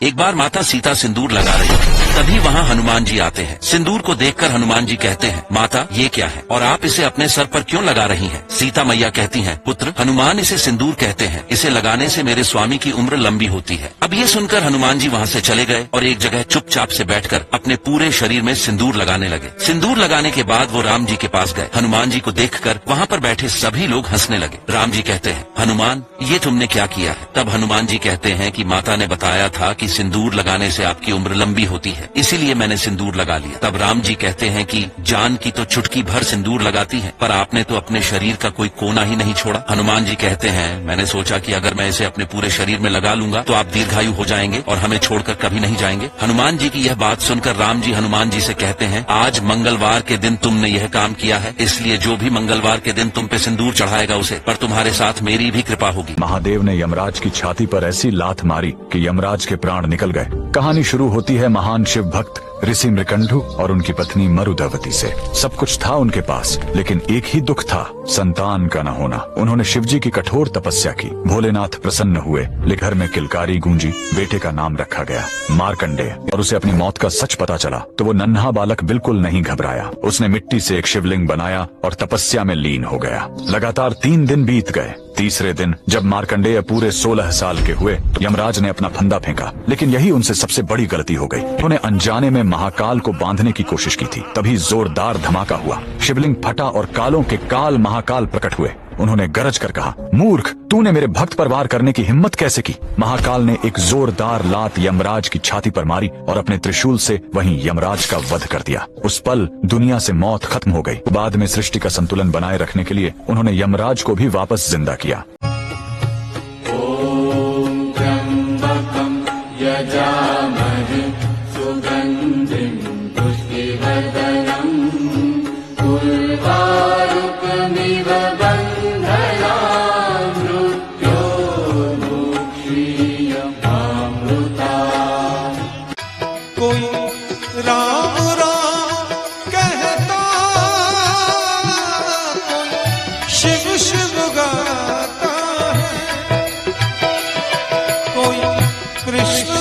एक बार माता सीता सिंदूर लगा रही थी, तभी वहाँ हनुमान जी आते हैं। सिंदूर को देखकर हनुमान जी कहते हैं, माता ये क्या है और आप इसे अपने सर पर क्यों लगा रही हैं? सीता मैया कहती हैं, पुत्र हनुमान इसे सिंदूर कहते हैं, इसे लगाने से मेरे स्वामी की उम्र लंबी होती है। अब ये सुनकर हनुमान जी वहाँ से चले गए और एक जगह चुपचाप से बैठकर अपने पूरे शरीर में सिंदूर लगाने लगे। सिंदूर लगाने के बाद वो राम जी के पास गए। हनुमान जी को देखकर वहाँ पर बैठे सभी लोग हंसने लगे। राम जी कहते हैं, हनुमान ये तुमने क्या किया है? तब हनुमान जी कहते हैं कि माता ने बताया था कि सिंदूर लगाने से आपकी उम्र लंबी होती है, इसीलिए मैंने सिंदूर लगा लिया। तब राम जी कहते हैं कि जान की तो चुटकी भर सिंदूर लगाती है, पर आपने तो अपने शरीर का कोई कोना ही नहीं छोड़ा। हनुमान जी कहते हैं, मैंने सोचा कि अगर मैं इसे अपने पूरे शरीर में लगा लूंगा तो आप दीर्घायु हो जाएंगे और हमें छोड़कर कभी नहीं जाएंगे। हनुमान जी की यह बात सुनकर राम जी हनुमान जी से कहते हैं, आज मंगलवार के दिन तुमने यह काम किया है, इसलिए जो भी मंगलवार के दिन तुम पे सिंदूर चढ़ाएगा उसे पर तुम्हारे साथ मेरी भी कृपा होगी। महादेव ने यमराज की छाती पर ऐसी लात मारी कि यमराज के प्राण निकल गए। कहानी शुरू होती है महान शिव भक्त ऋषि मृकंडू और उनकी पत्नी मरुदवती से। सब कुछ था उनके पास, लेकिन एक ही दुख था, संतान का न होना। उन्होंने शिवजी की कठोर तपस्या की। भोलेनाथ प्रसन्न हुए, लेकिन घर में किलकारी गूंजी। बेटे का नाम रखा गया मार्कंडेय। और उसे अपनी मौत का सच पता चला तो वो नन्हा बालक बिल्कुल नहीं घबराया। उसने मिट्टी से एक शिवलिंग बनाया और तपस्या में लीन हो गया। लगातार 3 दिन बीत गए। तीसरे दिन जब मार्कंडेय पूरे 16 साल के हुए तो यमराज ने अपना फंदा फेंका, लेकिन यही उनसे सबसे बड़ी गलती हो गई। उन्होंने अनजाने में महाकाल को बांधने की कोशिश की थी। तभी जोरदार धमाका हुआ, शिवलिंग फटा और कालों के काल महाकाल प्रकट हुए। उन्होंने गरज कर कहा, मूर्ख, तूने मेरे भक्त पर वार करने की हिम्मत कैसे की? महाकाल ने एक जोरदार लात यमराज की छाती पर मारी और अपने त्रिशूल से वहीं यमराज का वध कर दिया। उस पल दुनिया से मौत खत्म हो गई। बाद में सृष्टि का संतुलन बनाए रखने के लिए उन्होंने यमराज को भी वापस जिंदा किया। ओम त्र्यंबकं यजामहे सुगंधिं पुष्टिवर्धनम् उर्वारुकमिव बन्धनान् मृत्योर्मुक्षीयमामृतात्। कोई राम राम कहता, कोई शिव शिव गाता है, कोई कृष्ण